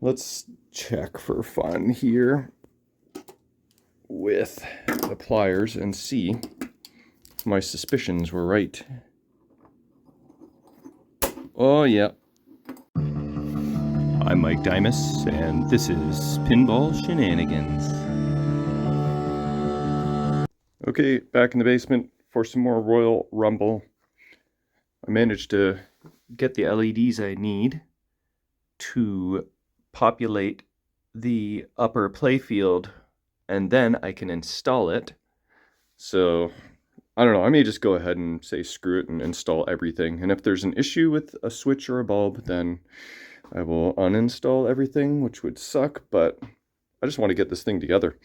Let's check for fun here with the pliers and see if my suspicions were right. Oh, yeah. I'm Mike Dimas, and this is Pinball Shenanigans. Okay, back in the basement for some more Royal Rumble. I managed to get the LEDs I need to populate the upper playfield, and then I can install it. So, I don't know, I may just go ahead and say screw it and install everything. And if there's an issue with a switch or a bulb, then I will uninstall everything, which would suck, but I just want to get this thing together.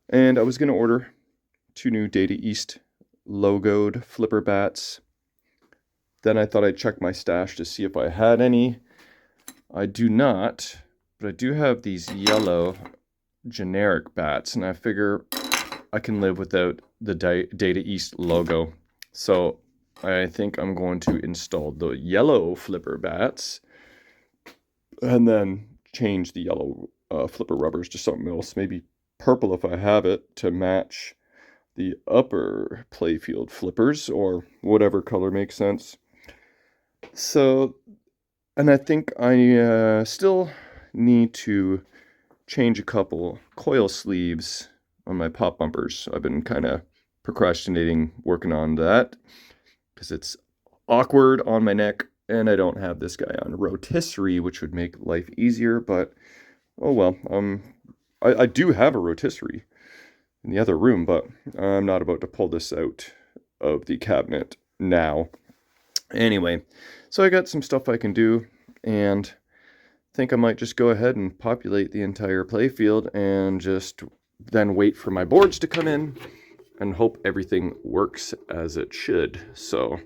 And I was going to order 2 new Data East logoed flipper bats. Then I thought I'd check my stash to see if I had any. I do not, but I do have these yellow generic bats, and I figure I can live without the Data East logo. So I think I'm going to install the yellow flipper bats and then change the yellow flipper rubbers to something else, maybe purple if I have it, to match the upper playfield flippers, or whatever color makes sense. So, and I think I still need to change a couple coil sleeves on my pop bumpers. I've been kind of procrastinating working on that because it's awkward on my neck, and I don't have this guy on rotisserie, which would make life easier, but oh well. I do have a rotisserie in the other room, but I'm not about to pull this out of the cabinet now. Anyway, so I got some stuff I can do, and think I might just go ahead and populate the entire playfield and just then wait for my boards to come in and hope everything works as it should. So,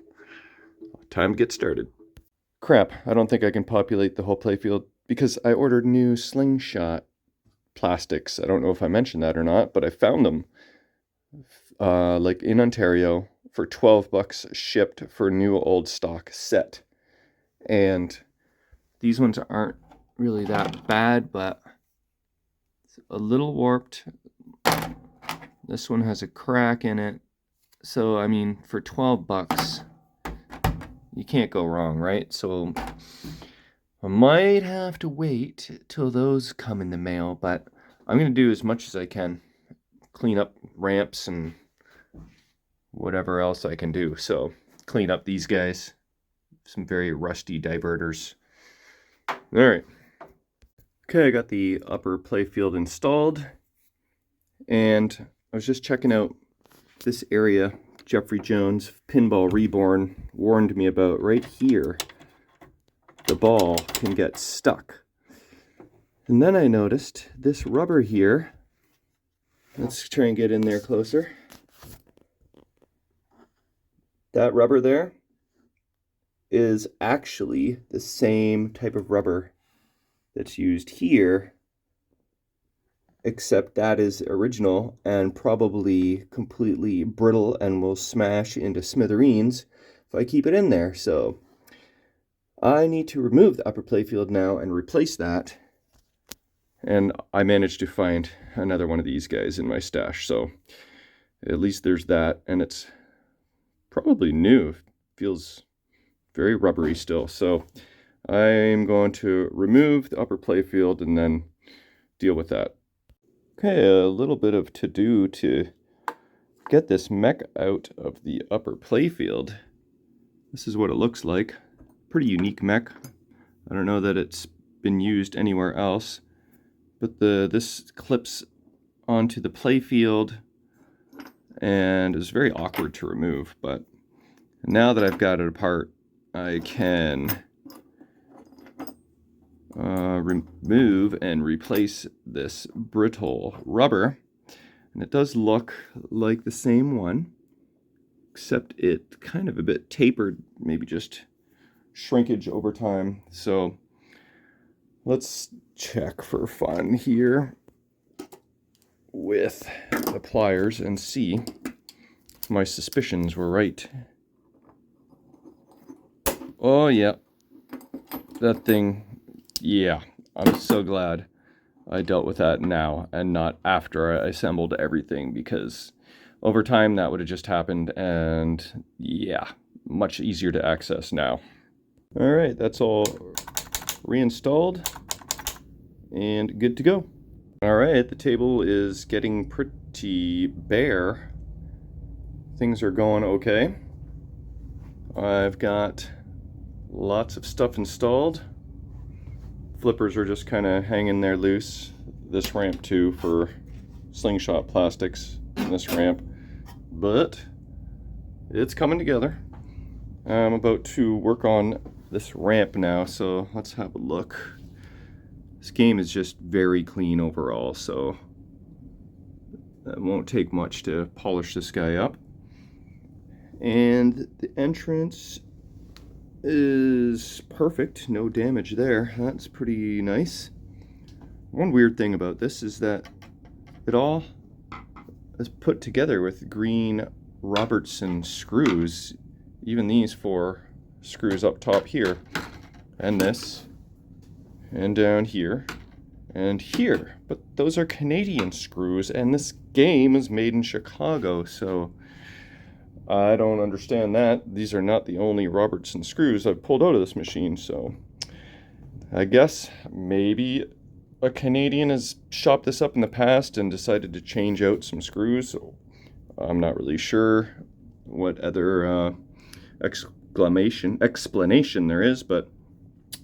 time to get started. Crap, I don't think I can populate the whole playfield because I ordered new slingshot plastics. I don't know if I mentioned that or not, but I found them like in Ontario for $12 shipped for a new old stock set. And these ones aren't really that bad, but it's a little warped. This one has a crack in it. So, I mean, for $12, you can't go wrong, right? So I might have to wait till those come in the mail, but I'm going to do as much as I can. Clean up ramps and whatever else I can do. So, clean up these guys. Some very rusty diverters. Alright. Okay, I got the upper playfield installed. And I was just checking out this area Jeffrey Jones, Pinball Reborn, warned me about. Right here, the ball can get stuck. And then I noticed this rubber here. Let's try and get in there closer. That rubber there is actually the same type of rubber that's used here, except that is original and probably completely brittle and will smash into smithereens if I keep it in there. So I need to remove the upper playfield now and replace that. And I managed to find another one of these guys in my stash, so at least there's that, and it's probably new. It feels very rubbery still. So I'm going to remove the upper playfield and then deal with that. Okay, a little bit of to-do to get this mech out of the upper playfield. This is what it looks like. Pretty unique mech. I don't know that it's been used anywhere else, but this clips onto the playfield and is very awkward to remove. But now that I've got it apart, I can remove and replace this brittle rubber, and it does look like the same one, except it kind of a bit tapered, maybe just shrinkage over time. So let's check for fun here with the pliers and see if my suspicions were right. Oh yeah, that thing, yeah, I'm so glad I dealt with that now and not after I assembled everything, because over time that would have just happened, and yeah, much easier to access now. All right, that's all reinstalled and good to go. All right, the table is getting pretty bare. Things are going okay. I've got lots of stuff installed. Flippers are just kind of hanging there loose. This ramp too for slingshot plastics, and this ramp. But it's coming together. I'm about to work on this ramp now, so let's have a look. This game is just very clean overall, so it won't take much to polish this guy up. And the entrance is perfect, no damage there. That's pretty nice. One weird thing about this is that it all is put together with green Robertson screws. Even these 4 screws up top here, and this, and down here, and here. But those are Canadian screws, and this game is made in Chicago, so I don't understand that. These are not the only Robertson screws I've pulled out of this machine, so I guess maybe a Canadian has shopped this up in the past and decided to change out some screws. So I'm not really sure what other explanation there is, but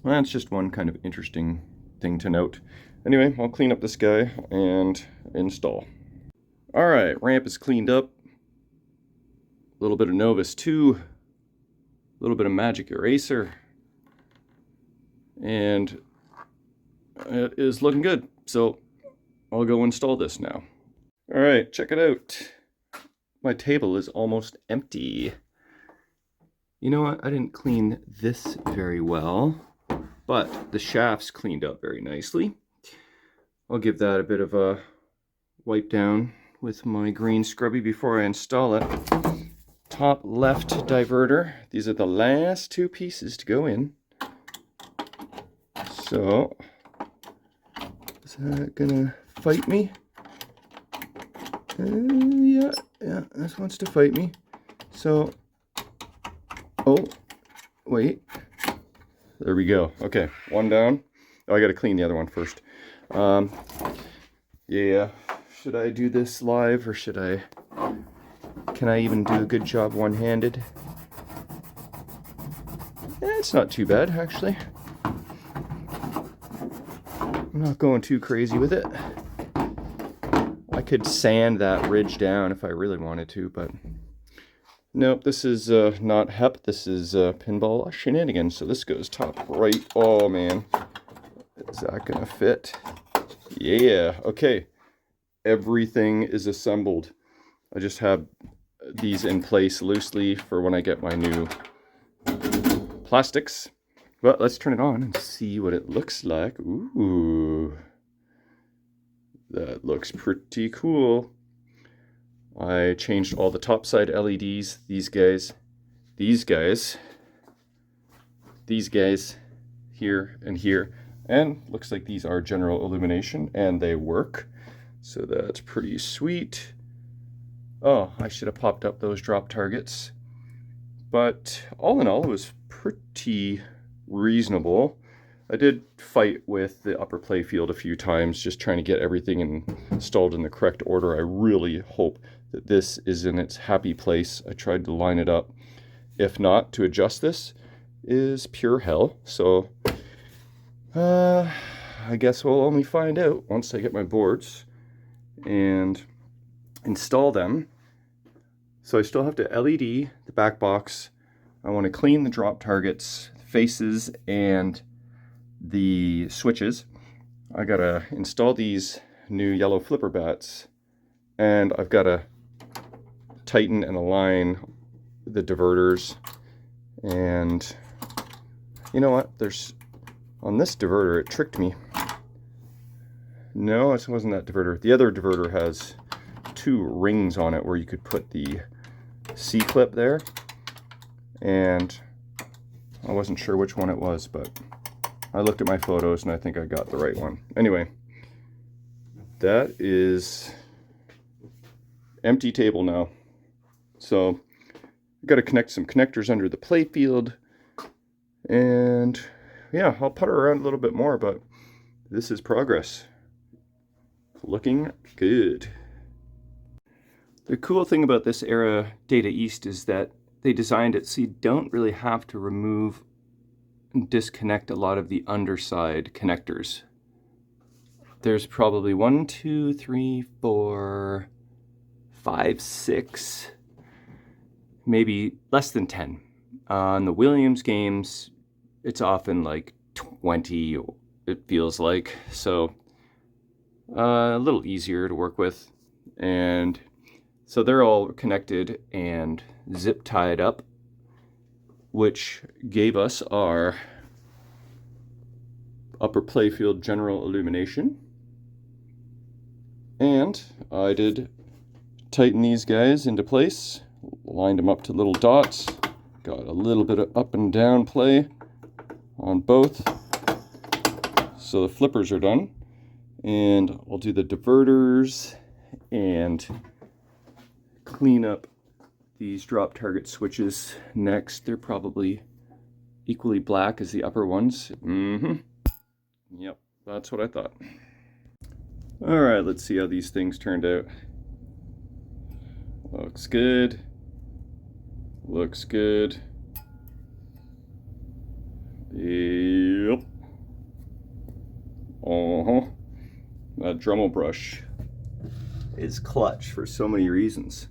that's just one kind of interesting thing to note. Anyway, I'll clean up this guy and install. All right, ramp is cleaned up. A little bit of Novus 2, a little bit of Magic Eraser, and it is looking good. So I'll go install this now. All right, check it out. My table is almost empty. You know what? I didn't clean this very well, but the shaft's cleaned up very nicely. I'll give that a bit of a wipe down with my green scrubby before I install it. Top left diverter. These are the last 2 pieces to go in. So, is that gonna fight me? Yeah, this wants to fight me. So, oh, wait. There we go. Okay, one down. Oh, I gotta clean the other one first. Yeah, should I do this live or should I? Can I even do a good job one-handed? It's not too bad, actually. I'm not going too crazy with it. I could sand that ridge down if I really wanted to, but nope, this is not HEP, this is Pinball Shenanigans, so this goes top right. Oh man, is that gonna fit? Yeah, okay. Everything is assembled. I just have these in place loosely for when I get my new plastics. But let's turn it on and see what it looks like. Ooh, that looks pretty cool. I changed all the top side LEDs. These guys, here and here. And looks like these are general illumination and they work. So that's pretty sweet. Oh, I should have popped up those drop targets. But all in all, it was pretty reasonable. I did fight with the upper playfield a few times, just trying to get everything installed in the correct order. I really hope that this is in its happy place. I tried to line it up. If not, to adjust this is pure hell. So, I guess we'll only find out once I get my boards and install them. So I still have to LED the back box. I want to clean the drop targets, faces, and the switches. I gotta install these new yellow flipper bats, and I've gotta tighten and align the diverters. And you know what? There's on this diverter, it tricked me. No, it wasn't that diverter. The other diverter has 2 rings on it where you could put the C-clip there, and I wasn't sure which one it was, but I looked at my photos and I think I got the right one. Anyway, that is empty table now. So I've got to connect some connectors under the playfield, and yeah, I'll putter around a little bit more, but this is progress. Looking good. The cool thing about this era Data East is that they designed it so you don't really have to remove and disconnect a lot of the underside connectors. There's probably 1, 2, 3, 4, 5, 6, maybe less than 10. On the Williams games, it's often like 20, it feels like. So a little easier to work with. And so they're all connected and zip tied up, which gave us our upper playfield general illumination. And I did tighten these guys into place, lined them up to little dots, got a little bit of up and down play on both. So the flippers are done, and I'll do the diverters and clean up these drop target switches next. They're probably equally black as the upper ones. Yep, that's what I thought. All right, let's see how these things turned out. Looks good. Looks good. Yep. That Dremel brush is clutch for so many reasons.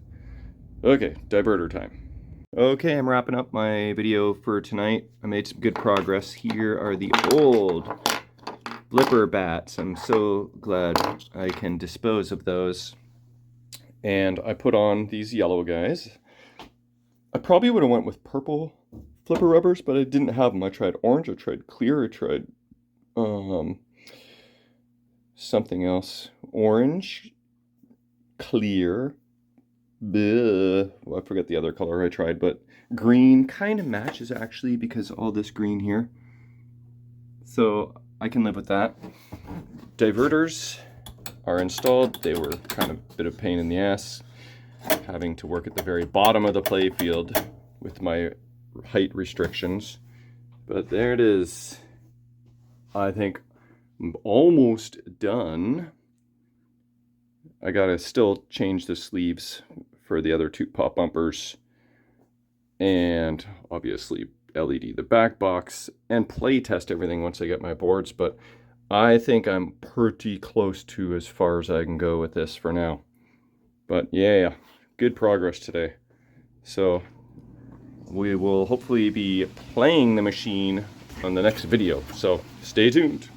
Okay, diverter time. Okay, I'm wrapping up my video for tonight. I made some good progress. Here are the old flipper bats. I'm so glad I can dispose of those. And I put on these yellow guys. I probably would have went with purple flipper rubbers, but I didn't have them. I tried orange, I tried clear, I tried something else. Orange, clear, well, I forget the other color I tried, but green kind of matches actually because all this green here. So I can live with that. Diverters are installed. They were kind of a bit of pain in the ass, having to work at the very bottom of the playfield with my height restrictions. But there it is. I think I'm almost done. I gotta still change the sleeves for the other two pop bumpers, and obviously LED the back box, and play test everything once I get my boards. But I think I'm pretty close to as far as I can go with this for now. But yeah, good progress today. So we will hopefully be playing the machine on the next video, so stay tuned.